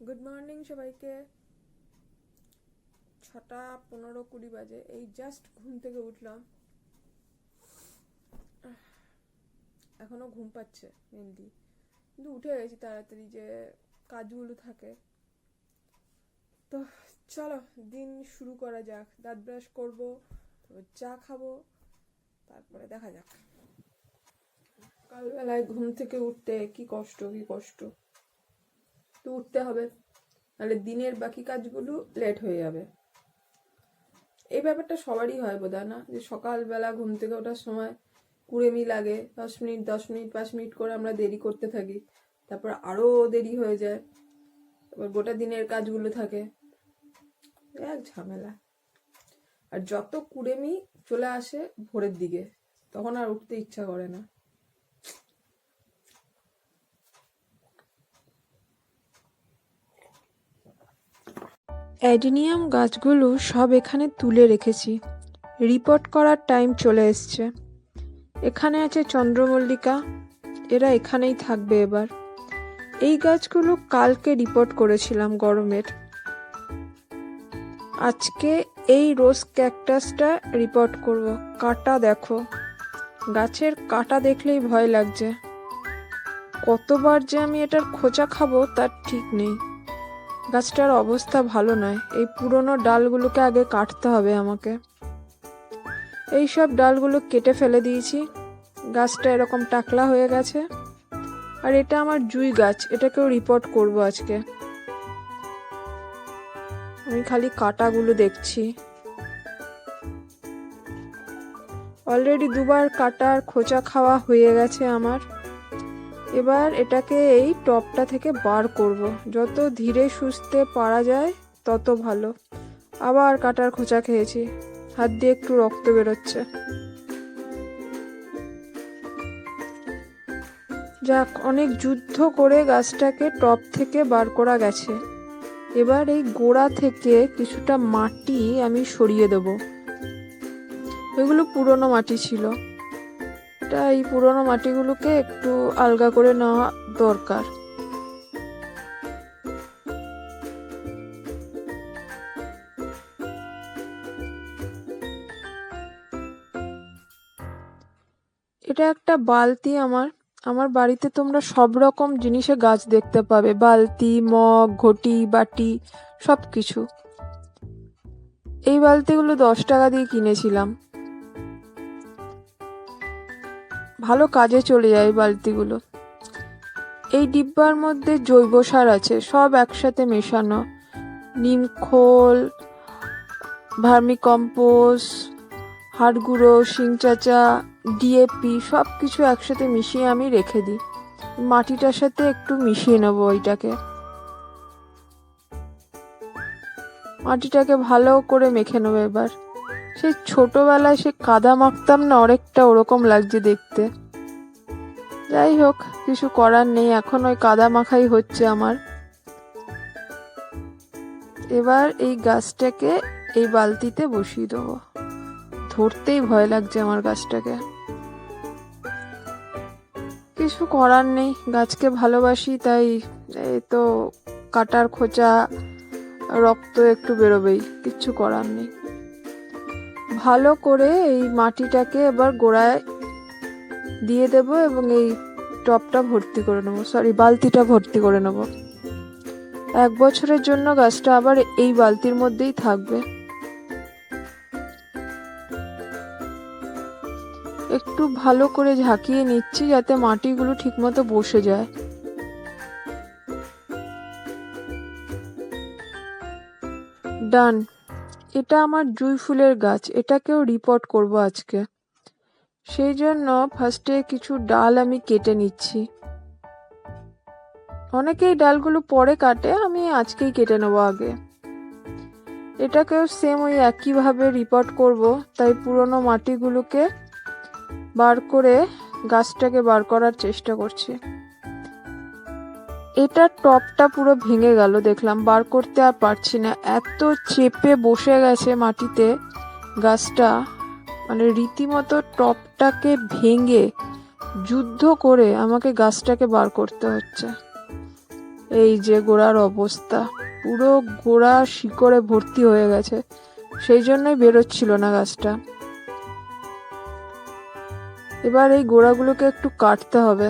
Good morning সবাইকে। 6:15-20 বাজে, এই জাস্ট ঘুম থেকে উঠলাম। এখনো ঘুম পাচ্ছে মেনলি, কিন্তু উঠে গেছি তাড়াতাড়ি, যে কাজগুলো থাকে। তো চলো দিন শুরু করা যাক। দাঁত ব্রাশ করবো, চা খাবো, তারপরে দেখা যাক। কালবেলায় ঘুম থেকে উঠতে কি কষ্ট। তো উঠতে হবে, নাহলে দিনের বাকি কাজগুলো লেট হয়ে যাবে। এই ব্যাপারটা সবারই হয় বোধহয় না, যে সকালবেলা ঘুম থেকে ওঠার সময় কুড়েমি লাগে, 10 মিনিট 5 মিনিট করে আমরা দেরি করতে থাকি, তারপর আরো দেরি হয়ে যায়, তারপর গোটা দিনের কাজগুলো থাকে, এক ঝামেলা। আর যত কুড়েমি চলে আসে ভোরের দিকে, তখন আর উঠতে ইচ্ছা করে না। অ্যাডিনিয়াম গাছগুলো সব এখানে তুলে রেখেছি, রিপোর্ট করার টাইম চলে এসছে। এখানে আছে চন্দ্রমল্লিকা, এরা এখানেই থাকবে এবার। এই গাছগুলো কালকে রিপোর্ট করেছিলাম গরমের। আজকে এই রোজ ক্যাকটাসটা রিপোর্ট করব। কাঁটা দেখো, গাছের কাঁটা দেখলেই ভয় লাগছে। কতবার যে আমি এটার খোঁচা খাবো তার ঠিক নেই। গাছটার অবস্থা ভালো নয়, এই পুরনো ডালগুলোকে আগে কাটতে হবে আমাকে। এই সব ডালগুলো কেটে ফেলে দিয়েছি, গাছটা এরকম টাকলা হয়ে গেছে। আর এটা আমার জুঁই গাছ, এটাকেও রিপোর্ট করব আজকে। আমি খালি কাঁটাগুলো দেখছি। অলরেডি 2বার কাটার খোঁচা খাওয়া হয়ে গেছে আমার। এবার এটাকে এই টপটা থেকে বার করব, যত ধীরে সুস্থে পারা যায় তত ভালো। আবার কাটার খোঁচা খেয়েছি, হাত দিয়ে একটু রক্ত বেরোচ্ছে। যাক, অনেক যুদ্ধ করে গাছটাকে টপ থেকে বার করা গেছে। এবার এই গোড়া থেকে কিছুটা মাটি আমি সরিয়ে দেব। এগুলো পুরনো মাটি ছিল, এই পুরনো মাটিগুলোকে একটু আলগা করে নেওয়া দরকার। এটা একটা বালতি। আমার বাড়িতে তোমরা সব রকম জিনিসে গাছ দেখতে পাবে, বালতি, মগ, ঘটি, বাটি, সবকিছু। এই বালতিগুলো 10 টাকা দিয়ে কিনেছিলাম, ভালো কাজে চলে যায় বালতিগুলো। এই ডিব্বার মধ্যে জৈব সার আছে, সব একসাথে মেশানো। নিম খোল, ভার্মিকম্পোস্ট, হাড় গুঁড়ো, শিং চাচা, ডিএপি, সব কিছু একসাথে মিশিয়ে আমি রেখে দিই। মাটিটার সাথে একটু মিশিয়ে নেবো ওইটাকে। মাটিটাকে ভালো করে মেখে নেবো এবার। সেই ছোটবেলায় সে কাদা মাখতাম না, অনেকটা ওরকম লাগছে দেখতে। যাই হোক, কিছু করার নেই, এখন ওই কাদা মাখাই হচ্ছে আমার। এবার এই গাছটাকে এই বালতিতে বসিয়ে দেবো। ধরতেই ভয় লাগছে আমার গাছটাকে। কিছু করার নেই, গাছকে ভালোবাসি তাই। এই তো কাটার খোঁচা, রক্ত একটু বেরোবেই, কিচ্ছু করার নেই। ভালো করে এই মাটিটাকে এবার গোড়ায় দিয়ে দেব এবং এই টবটা ভর্তি করে নেবো, বালতিটা ভর্তি করে নেব। 1 বছরের জন্য গাছটা আবার এই বালতির মধ্যেই থাকবে। একটু ভালো করে ঝাঁকিয়ে নিচ্ছি যাতে মাটিগুলো ঠিকমতো বসে যায়। ডান। এটা আমার জুঁই ফুলের গাছ, এটাকেও রিপোর্ট করব আজকে। সেই জন্য ফার্স্টে কিছু ডাল আমি কেটে নিচ্ছি। অনেকেই ডালগুলো পরে কাটে, আমি আজকেই কেটে নেবো আগে। এটাকেও সেম ওই একইভাবে রিপোর্ট করব, তাই পুরনো মাটিগুলোকে বার করে গাছটাকে বার করার চেষ্টা করছি। এটা টপটা পুরো ভেঙে গেল, দেখলাম, বার করতে আর পারছি না, এত চেপে বসে গেছে মাটিতে গাছটা। মানে রীতিমতো টপটাকে ভেঙে যুদ্ধ করে আমাকে গাছটাকে বার করতে হচ্ছে। এই যে গোড়ার অবস্থা, পুরো গোড়া শিকড়ে ভর্তি হয়ে গেছে, সেই জন্যই বেরোচ্ছিল না গাছটা। এবার এই গোড়াগুলোকে একটু কাটতে হবে,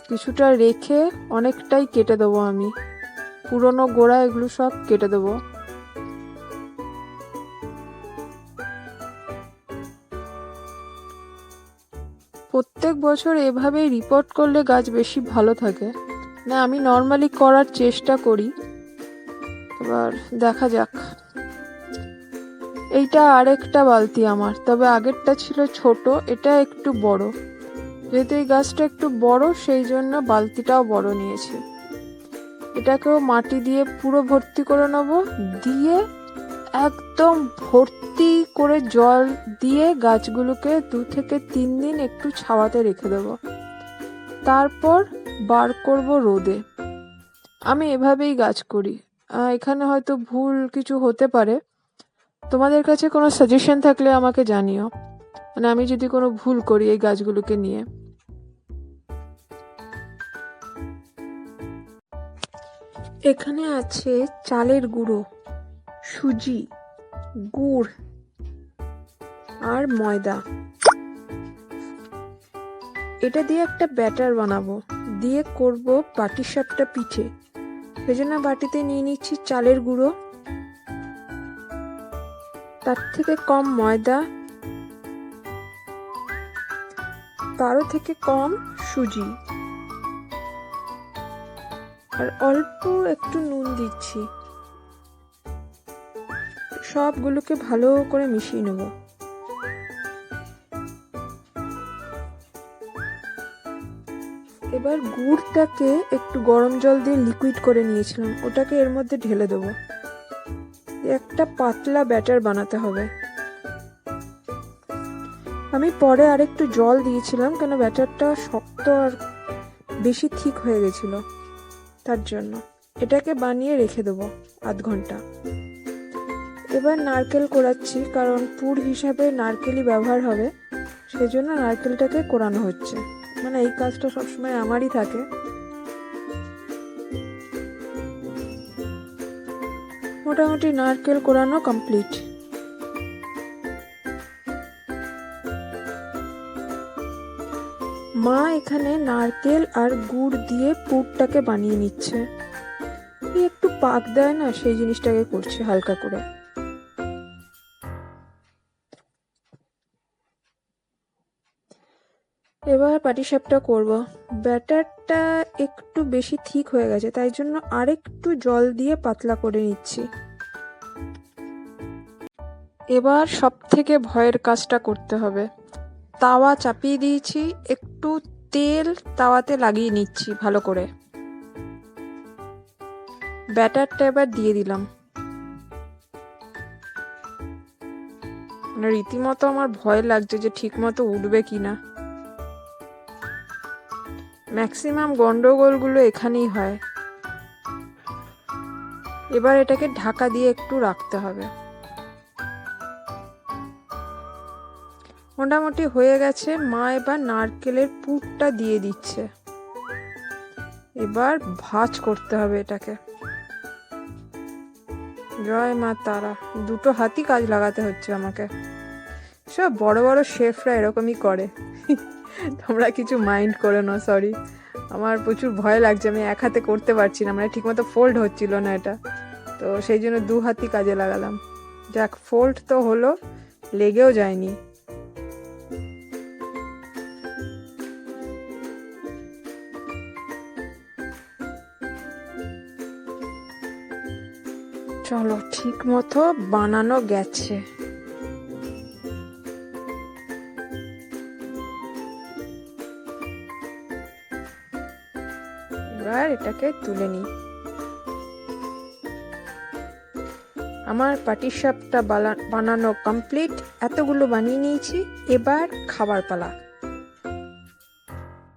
কিছুটা রেখে অনেকটাই কেটে দেবো আমি, পুরনো গোড়া এগুলো সব কেটে দেবো। প্রত্যেক বছর এভাবেই রিপোর্ট করলে গাছ বেশি ভালো থাকে। না, আমি নর্মালি করার চেষ্টা করি, এবার দেখা যাক। এইটা আরেকটা বালতি আমার, তবে আগেরটা ছিল ছোট, এটা একটু বড়। যেহেতু এই গাছটা একটু বড় সেই জন্য বালতিটাও বড় নিয়েছি। এটাকেও মাটি দিয়ে পুরো ভর্তি করে নেব, দিয়ে একদম ভর্তি করে জল দিয়ে গাছগুলোকে 2 থেকে 3 দিন একটু ছাওয়াতে রেখে দেব, তারপর বার করব রোদে। আমি এভাবেই গাছ করি। এখানে হয়তো ভুল কিছু হতে পারে, তোমাদের কাছে কোনো সাজেশন থাকলে আমাকে জানিও, মানে আমি যদি কোনো ভুল করি এই গাছগুলোকে নিয়ে। এখানে আছে চালের গুঁড়ো, সুজি, গুড় আর ময়দা। এটা দিয়ে একটা ব্যাটার বানাবো, দিয়ে করব পাটিসাপটা পিঠে। সেজন্য বাটিতে নিয়ে নিচ্ছি চালের গুঁড়ো, তার থেকে কম ময়দা, তারও থেকে কম সুজি, আর অল্প একটু নুন দিচ্ছি। সবগুলোকে ভালো করে মিশিয়ে নেব। এবার গুড়টাকে একটু গরম জল দিয়ে লিকুইড করে নিয়েছিলাম, ওটাকে এর মধ্যে ঢেলে দেবো। একটা পাতলা ব্যাটার বানাতে হবে। আমি পরে আরেকটু জল দিয়েছিলাম, কেন ব্যাটারটা শক্ত আর বেশি থিক হয়ে গেছিল, তার জন্য। এটাকে বানিয়ে রেখে দেবো আধ ঘন্টা। এবার নারকেল কোড়াচ্ছি, কারণ পুর হিসাবে নারকেলই ব্যবহার হবে, সেজন্য নারকেলটাকে কোড়ানো হচ্ছে। মানে এই কাজটা সবসময় আমারই থাকে। মোটামুটি নারকেল কোড়ানো কমপ্লিট। মা এখানে নারকেল আর গুড় দিয়ে পুরটাকে বানিয়ে নিচ্ছে। একটু পাক দেয় না, সেই জিনিসটাকে করছে হালকা করে। এবার পাটিসাপটা করব। ব্যাটারটা একটু বেশি থিক হয়ে গেছে, তাই জন্য আরেকটু জল দিয়ে পাতলা করে নিচ্ছি। এবার সব থেকে ভয়ের কাজটা করতে হবে। তাওয়া চাপিয়ে দিয়েছি, একটু তেল তাওয়াতে লাগিয়ে নিচ্ছি ভালো করে। ব্যাটারটা এবার দিয়ে দিলাম। রীতিমতো আমার ভয় লাগছে যে ঠিক মতো উঠবে কিনা। ম্যাক্সিমাম গন্ডগোলগুলো এখানেই হয়। এবার এটাকে ঢাকা দিয়ে একটু রাখতে হবে। মোটামুটি হয়ে গেছে। মা এবার নারকেলের পুরটা দিয়ে দিচ্ছে। এবার ভাঁজ করতে হবে এটাকে। জয় মা তারা, দুটো হাতই কাজ লাগাতে হচ্ছে আমাকে। সব বড় বড় শেফরা এরকমই করে, তোমরা কিছু মাইন্ড করে না, সরি। আমার প্রচুর ভয় লাগছে, আমি এক হাতে করতে পারছি না, মানে ঠিকমতো ফোল্ড হচ্ছিল না এটা, তো সেই জন্য 2 হাতই কাজে লাগালাম। যাক, ফোল্ড তো হলো, লেগেও যায়নি। চলো, ঠিক মতো বানানো গেছে। এবার এটাকে তুলে নিই। আমার পাটিসাপটা বানানো কমপ্লিট। এতগুলো বানিয়ে নিয়েছি, এবার খাবার পালা।